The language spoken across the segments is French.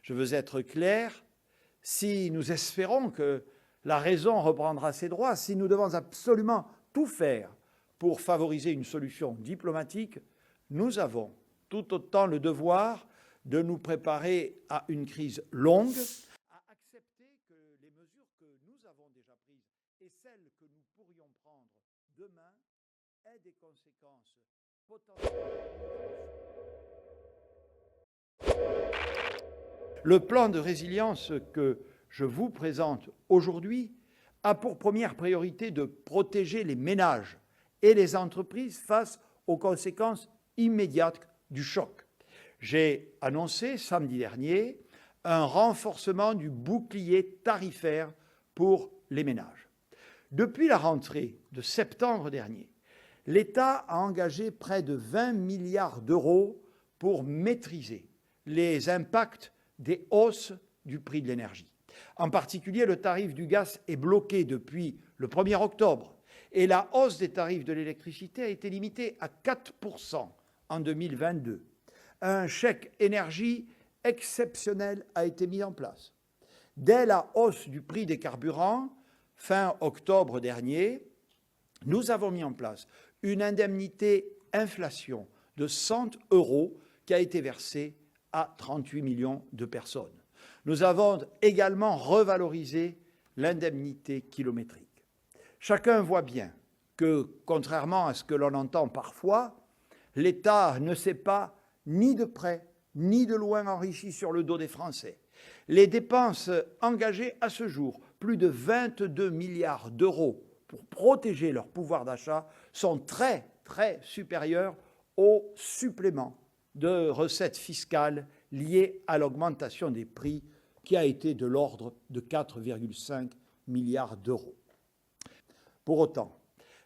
Je veux être clair, si nous espérons que la raison reprendra ses droits, si nous devons absolument tout faire pour favoriser une solution diplomatique, nous avons tout autant le devoir de nous préparer à une crise longue, à accepter que les mesures que nous avons déjà prises et celles que nous pourrions prendre demain aient des conséquences potentielles. Le plan de résilience que je vous présente aujourd'hui a pour première priorité de protéger les ménages et les entreprises face aux conséquences immédiates du choc. J'ai annoncé samedi dernier un renforcement du bouclier tarifaire pour les ménages. Depuis la rentrée de septembre dernier, l'État a engagé près de 20 milliards d'euros pour maîtriser les impacts des hausses du prix de l'énergie. En particulier, le tarif du gaz est bloqué depuis le 1er octobre et la hausse des tarifs de l'électricité a été limitée à 4% en 2022. Un chèque énergie exceptionnel a été mis en place. Dès la hausse du prix des carburants, fin octobre dernier, nous avons mis en place une indemnité inflation de 100 € qui a été versée à 38 millions de personnes. Nous avons également revalorisé l'indemnité kilométrique. Chacun voit bien que, contrairement à ce que l'on entend parfois, l'État ne s'est pas ni de près ni de loin enrichi sur le dos des Français. Les dépenses engagées à ce jour, plus de 22 milliards d'euros pour protéger leur pouvoir d'achat, sont très supérieures au supplément de recettes fiscales liées à l'augmentation des prix qui a été de l'ordre de 4,5 milliards d'euros. Pour autant,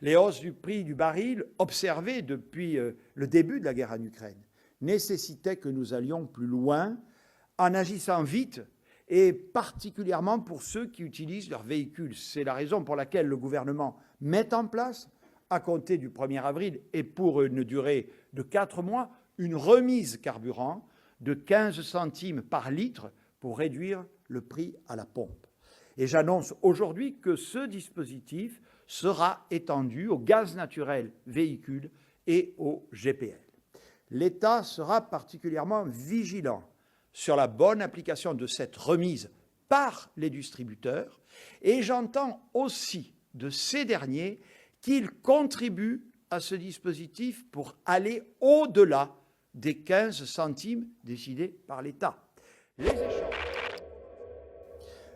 les hausses du prix du baril observées depuis le début de la guerre en Ukraine nécessitaient que nous allions plus loin en agissant vite et particulièrement pour ceux qui utilisent leurs véhicules. C'est la raison pour laquelle le gouvernement met en place, à compter du 1er avril et pour une durée de 4 mois, une remise carburant de 15 centimes par litre pour réduire le prix à la pompe. Et j'annonce aujourd'hui que ce dispositif sera étendu au gaz naturel véhicule et au GPL. L'État sera particulièrement vigilant sur la bonne application de cette remise par les distributeurs et j'entends aussi de ces derniers qu'ils contribuent à ce dispositif pour aller au-delà des 15 centimes décidés par l'État. Les échanges.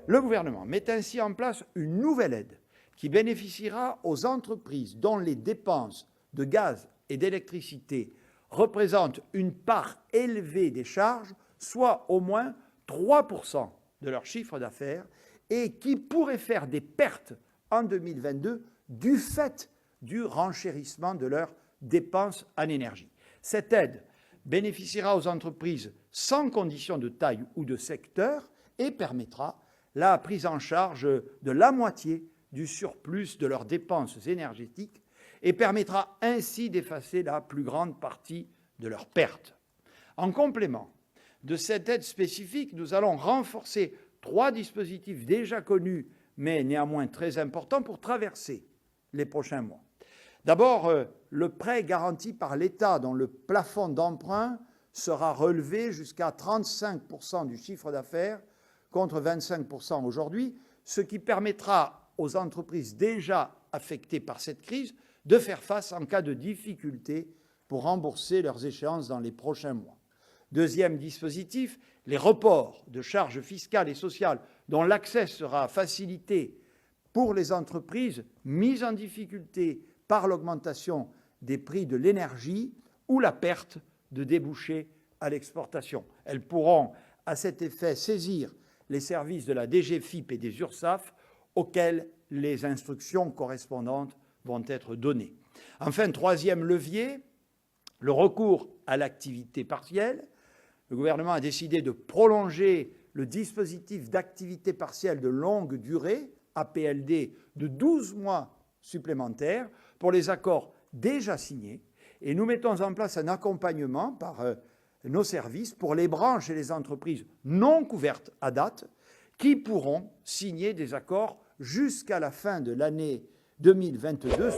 Le gouvernement met ainsi en place une nouvelle aide qui bénéficiera aux entreprises dont les dépenses de gaz et d'électricité représentent une part élevée des charges, soit au moins 3% de leur chiffre d'affaires, et qui pourraient faire des pertes en 2022 du fait du renchérissement de leurs dépenses en énergie. Cette aide bénéficiera aux entreprises sans condition de taille ou de secteur et permettra la prise en charge de la moitié du surplus de leurs dépenses énergétiques et permettra ainsi d'effacer la plus grande partie de leurs pertes. En complément de cette aide spécifique, nous allons renforcer 3 dispositifs déjà connus mais néanmoins très importants pour traverser les prochains mois. D'abord, le prêt garanti par l'État dont le plafond d'emprunt sera relevé jusqu'à 35% du chiffre d'affaires contre 25% aujourd'hui, ce qui permettra aux entreprises déjà affectées par cette crise de faire face en cas de difficulté pour rembourser leurs échéances dans les prochains mois. Deuxième dispositif, les reports de charges fiscales et sociales dont l'accès sera facilité pour les entreprises mises en difficulté par l'augmentation des prix de l'énergie ou la perte de débouchés à l'exportation. Elles pourront à cet effet saisir les services de la DGFiP et des URSSAF auxquels les instructions correspondantes vont être données. Enfin, troisième levier, le recours à l'activité partielle. Le gouvernement a décidé de prolonger le dispositif d'activité partielle de longue durée, APLD, de 12 mois supplémentaires pour les accords déjà signés. Et nous mettons en place un accompagnement par nos services pour les branches et les entreprises non couvertes à date qui pourront signer des accords jusqu'à la fin de l'année 2022.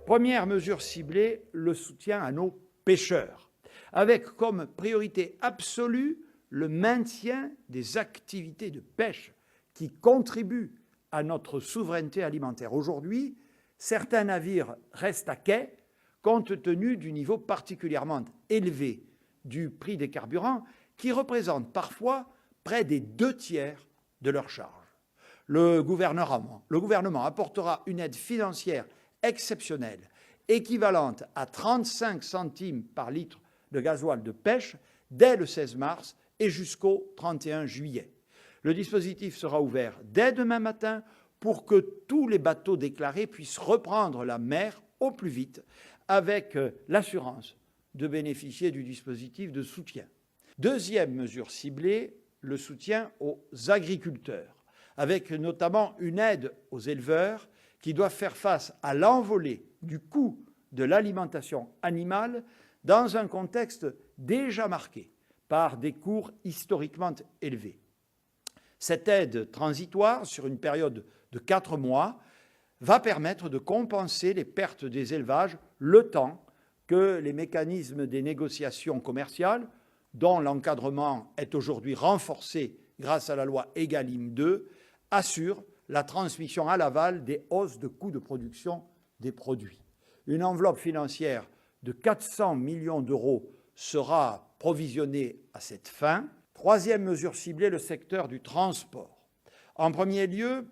Première mesure ciblée, le soutien à nos pêcheurs, avec comme priorité absolue le maintien des activités de pêche qui contribuent à notre souveraineté alimentaire. Aujourd'hui, certains navires restent à quai compte tenu du niveau particulièrement élevé du prix des carburants qui représente parfois près des 2/3 de leur charge. Le gouvernement apportera une aide financière exceptionnelle équivalente à 35 centimes par litre de gasoil de pêche dès le 16 mars et jusqu'au 31 juillet. Le dispositif sera ouvert dès demain matin pour que tous les bateaux déclarés puissent reprendre la mer au plus vite avec l'assurance de bénéficier du dispositif de soutien. Deuxième mesure ciblée, le soutien aux agriculteurs, avec notamment une aide aux éleveurs qui doivent faire face à l'envolée du coût de l'alimentation animale dans un contexte déjà marqué par des cours historiquement élevés. Cette aide transitoire sur une période de 4 mois va permettre de compenser les pertes des élevages le temps que les mécanismes des négociations commerciales, dont l'encadrement est aujourd'hui renforcé grâce à la loi Egalim 2, assurent la transmission à l'aval des hausses de coûts de production des produits. Une enveloppe financière de 400 millions d'euros sera provisionnée à cette fin. Troisième mesure ciblée, le secteur du transport. En premier lieu,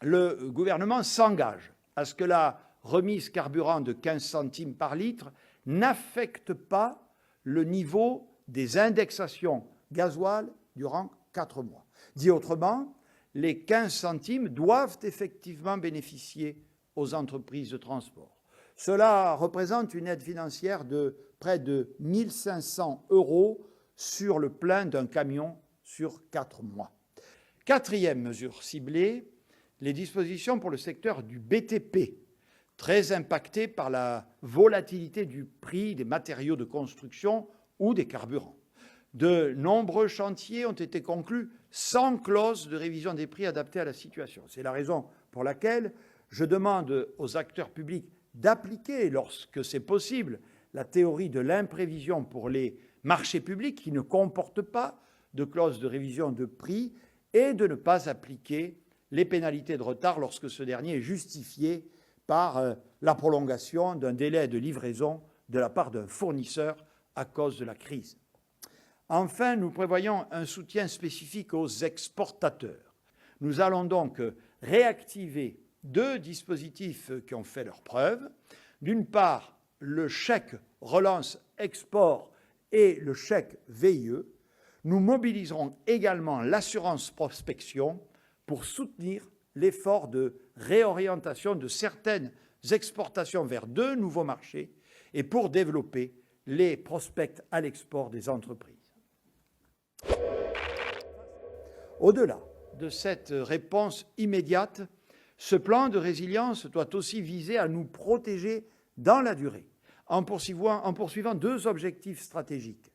le gouvernement s'engage à ce que la remise carburant de 15 centimes par litre n'affecte pas le niveau des indexations gasoil durant 4 mois. Dit autrement, les 15 centimes doivent effectivement bénéficier aux entreprises de transport. Cela représente une aide financière de près de 1 500 € sur le plein d'un camion sur 4 mois. Quatrième mesure ciblée, les dispositions pour le secteur du BTP, très impacté par la volatilité du prix des matériaux de construction ou des carburants. De nombreux chantiers ont été conclus sans clause de révision des prix adaptée à la situation. C'est la raison pour laquelle je demande aux acteurs publics d'appliquer, lorsque c'est possible, la théorie de l'imprévision pour les marchés publics qui ne comportent pas de clause de révision de prix et de ne pas appliquer les pénalités de retard lorsque ce dernier est justifié par la prolongation d'un délai de livraison de la part d'un fournisseur à cause de la crise. Enfin, nous prévoyons un soutien spécifique aux exportateurs. Nous allons donc réactiver 2 dispositifs qui ont fait leurs preuves. D'une part, le chèque relance export et le chèque VIE. Nous mobiliserons également l'assurance prospection pour soutenir l'effort de réorientation de certaines exportations vers de nouveaux marchés et pour développer les prospects à l'export des entreprises. Au-delà de cette réponse immédiate, ce plan de résilience doit aussi viser à nous protéger dans la durée, en poursuivant 2 objectifs stratégiques: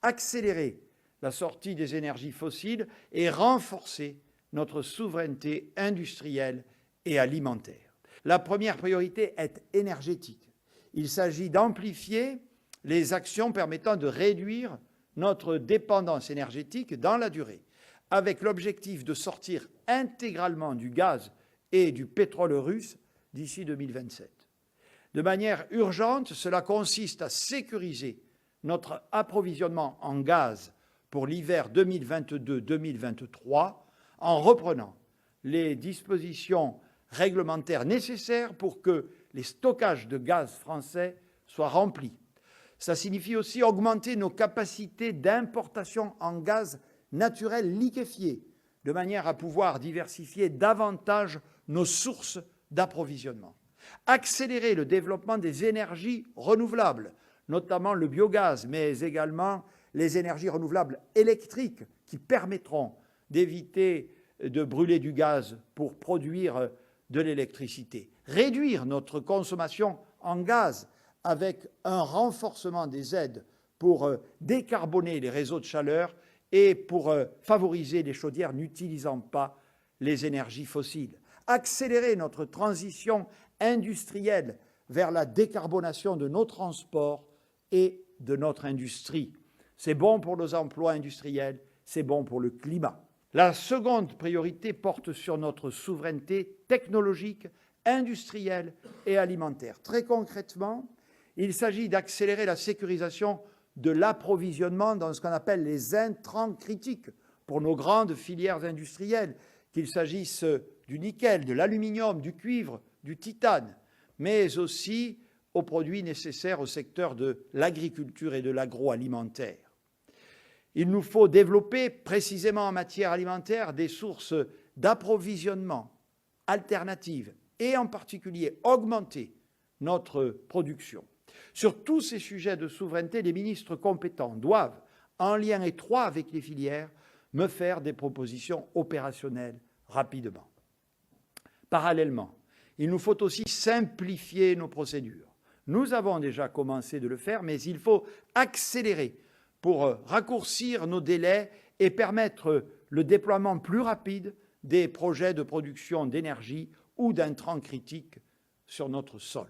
accélérer la sortie des énergies fossiles et renforcer notre souveraineté industrielle et alimentaire. La première priorité est énergétique. Il s'agit d'amplifier les actions permettant de réduire notre dépendance énergétique dans la durée, avec l'objectif de sortir intégralement du gaz et du pétrole russe d'ici 2027. De manière urgente, cela consiste à sécuriser notre approvisionnement en gaz pour l'hiver 2022-2023 en reprenant les dispositions réglementaires nécessaires pour que les stockages de gaz français soient remplis. Ça signifie aussi augmenter nos capacités d'importation en gaz naturel liquéfié, de manière à pouvoir diversifier davantage nos sources d'approvisionnement. Accélérer le développement des énergies renouvelables, notamment le biogaz, mais également les énergies renouvelables électriques qui permettront d'éviter de brûler du gaz pour produire de l'électricité. Réduire notre consommation en gaz avec un renforcement des aides pour décarboner les réseaux de chaleur et pour favoriser les chaudières n'utilisant pas les énergies fossiles. Accélérer notre transition industrielle vers la décarbonation de nos transports et de notre industrie. C'est bon pour nos emplois industriels, c'est bon pour le climat. La seconde priorité porte sur notre souveraineté technologique, industrielle et alimentaire. Très concrètement, il s'agit d'accélérer la sécurisation de l'approvisionnement dans ce qu'on appelle les intrants critiques pour nos grandes filières industrielles, qu'il s'agisse du nickel, de l'aluminium, du cuivre, du titane, mais aussi aux produits nécessaires au secteur de l'agriculture et de l'agroalimentaire. Il nous faut développer précisément en matière alimentaire des sources d'approvisionnement alternatives et en particulier augmenter notre production. Sur tous ces sujets de souveraineté, les ministres compétents doivent, en lien étroit avec les filières, me faire des propositions opérationnelles rapidement. Parallèlement, il nous faut aussi simplifier nos procédures. Nous avons déjà commencé de le faire, mais il faut accélérer pour raccourcir nos délais et permettre le déploiement plus rapide des projets de production d'énergie ou d'intrants critiques sur notre sol.